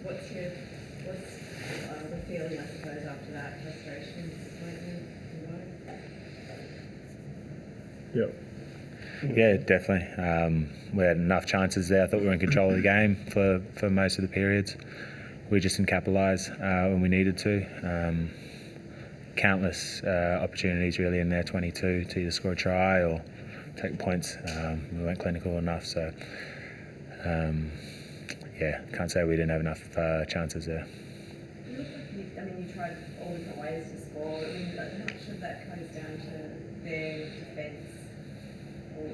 What's the feeling, I suppose, after that frustration disappointment? Yeah, definitely. We had enough chances there. I thought we were in control of the game for most of the periods. We just didn't capitalise when we needed to. Countless opportunities really in their 22 to either score a try or take points. We weren't clinical enough, so can't say we didn't have enough chances there. You tried all different ways to score. How much of that comes down to their defence, or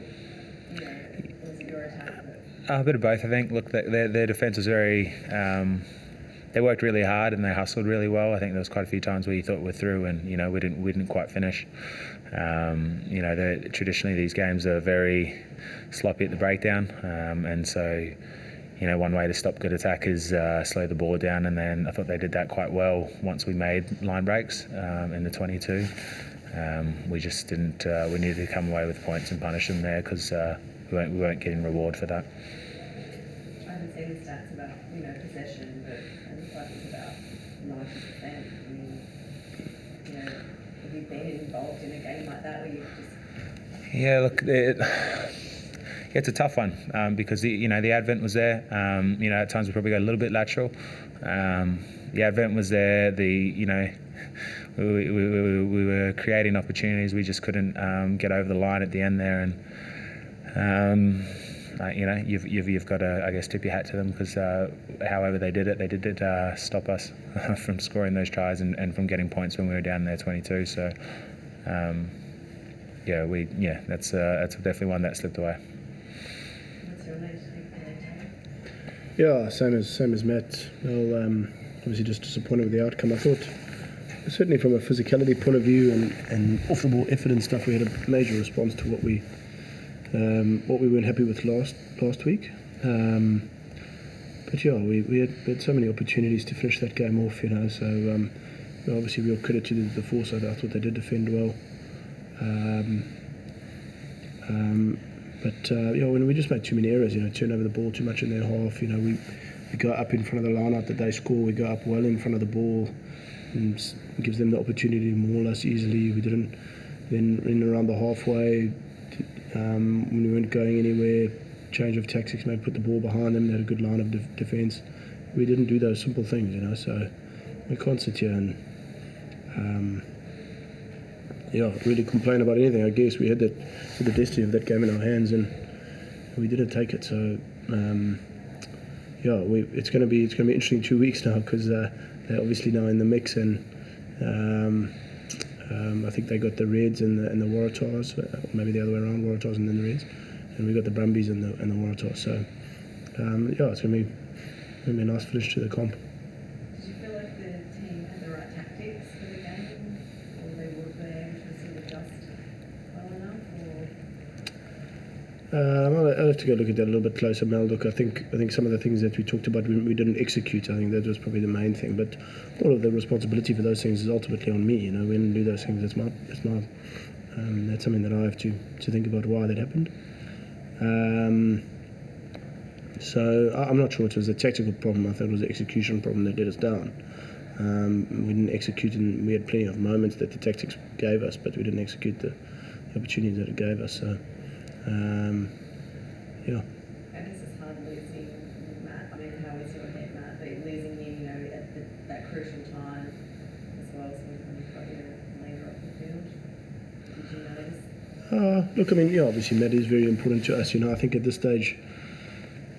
was it your attack? A bit of both, I think. Look, their defence was very. They worked really hard and they hustled really well. I think there was quite a few times where you thought we're through and we didn't quite finish. Traditionally these games are very sloppy at the breakdown, and so one way to stop good attack is slow the ball down, and then I thought they did that quite well once we made line breaks in the 22. We just didn't. We needed to come away with points and punish them there because we weren't getting reward for that. I haven't seen the stats about possession, but it looks like it's about 90%. Have you been involved in a game like that where you just? Yeah, look, it's a tough one because the advent was there. At times we probably got a little bit lateral. The advent was there. We were creating opportunities. We just couldn't get over the line at the end there, and you've got to, I guess, tip your hat to them because however they did it stop us from scoring those tries and from getting points when we were down there 22. So that's definitely one that slipped away. Yeah, same as Matt. Well, obviously just disappointed with the outcome. I thought certainly from a physicality point of view and off the ball effort and stuff, we had a major response to what we weren't happy with last week. But yeah, we had so many opportunities to finish that game off, so obviously real credit to the foresight. I thought they did defend well. But when we just made too many errors, turn over the ball too much in their half, we go up in front of the line-out that they score, we go up well in front of the ball, and gives them the opportunity to maul us easily. We didn't. Then in around the halfway, when we weren't going anywhere, change of tactics, maybe put the ball behind them, they had a good line of defence. We didn't do those simple things, so we can't sit here and really complain about anything. I guess we had the destiny of that game in our hands and we didn't take it. So it's going to be interesting 2 weeks now because they're obviously now in the mix, and I think they got the Reds and the Waratahs, maybe the other way around, Waratahs and then the Reds, and we got the Brumbies and the Waratahs. So it's going to be a nice finish to the comp. Did you feel like the team had the right tactics for the game, or they were able to sort of adjust well enough? I'll have to go look at that a little bit closer, Mel. Look, I think some of the things that we talked about we didn't execute. I think that was probably the main thing. But all of the responsibility for those things is ultimately on me. We didn't do those things. That's something that I have to think about why that happened. So I'm not sure it was a tactical problem. I thought it was an execution problem that let us down. We didn't execute, and we had plenty of moments that the tactics gave us, but we didn't execute the opportunities that it gave us. So. I guess it's hard losing Matt. How is your head, Matt? But losing him, at that crucial time as well, so when you've got your leader off the field. Did you notice? Look, obviously Matt is very important to us. I think at this stage,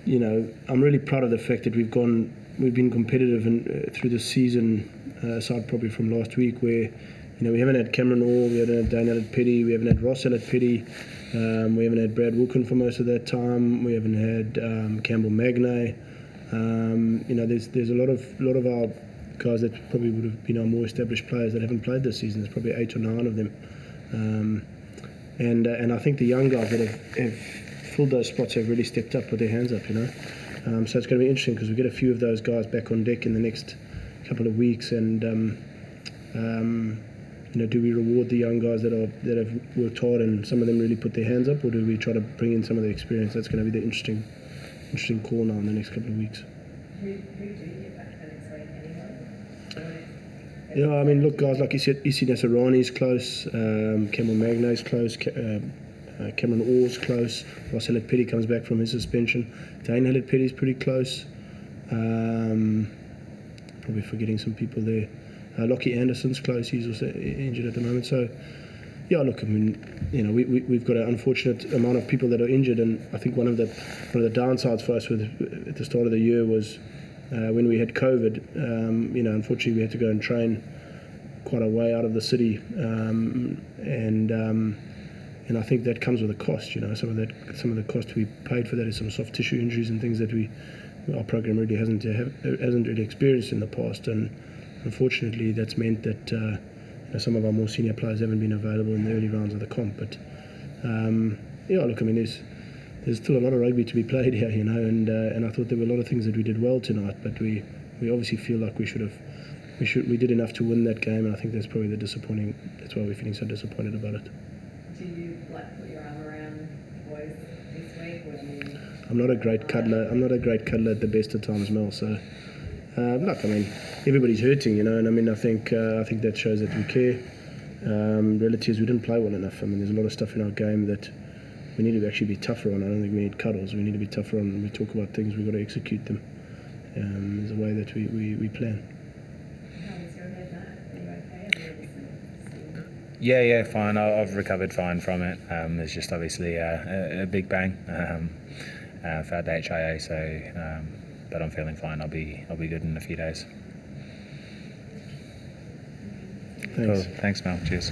I'm really proud of the fact that we've been competitive and through the season, aside probably from last week where, we haven't had Cameron Orr, we haven't had Dane at Petty, we haven't had Rossell at Petty. We haven't had Brad Wilkin for most of that time. We haven't had Campbell Magnay. There's a lot of our guys that probably would have been our more established players that haven't played this season. There's probably 8 or 9 of them, and I think the young guys that have filled those spots have really stepped up, put their hands up. So it's going to be interesting because we get a few of those guys back on deck in the next couple of weeks, and do we reward the young guys that have worked hard and some of them really put their hands up, or do we try to bring in some of the experience? That's going to be the interesting call now in the next couple of weeks. Who do you get back for next week anyway? Yeah, I mean, look, guys, like you said, Isi Nasarani's close, Cameron Magnay's close, Cameron Orr's close, Ross Hillett-Petty comes back from his suspension, Dane Hillett-Petty's pretty close, probably forgetting some people there. Lockie Anderson's close, he's also injured at the moment. So, yeah, look, I mean, you know, we've got an unfortunate amount of people that are injured, and I think one of the downsides for us at the start of the year was when we had COVID. You know, unfortunately, we had to go and train quite a way out of the city, and I think that comes with a cost. You know, some of the cost we paid for that is some soft tissue injuries and things that our program really hasn't really experienced in the past, and unfortunately, that's meant that some of our more senior players haven't been available in the early rounds of the comp. But yeah, look, I mean, there's still a lot of rugby to be played here, you know, and I thought there were a lot of things that we did well tonight, but we obviously feel like we did enough to win that game, and I think that's probably that's why we're feeling so disappointed about it. Do you put your arm around boys this week, or do you? I'm not a great cuddler at the best of times, Mel. So, look, I mean, everybody's hurting, you know, and I mean, I think that shows that we care. Reality is we didn't play well enough. I mean, there's a lot of stuff in our game that we need to actually be tougher on. I don't think we need cuddles. We need to be tougher on. When we talk about things, we've got to execute them. There's a way that we plan. How is your head, Matt? Are you okay? Yeah, fine. I've recovered fine from it. There's just obviously a big bang for the HIA, so but I'm feeling fine. I'll be good in a few days. Thanks. Cool. Thanks, Mel. Cheers.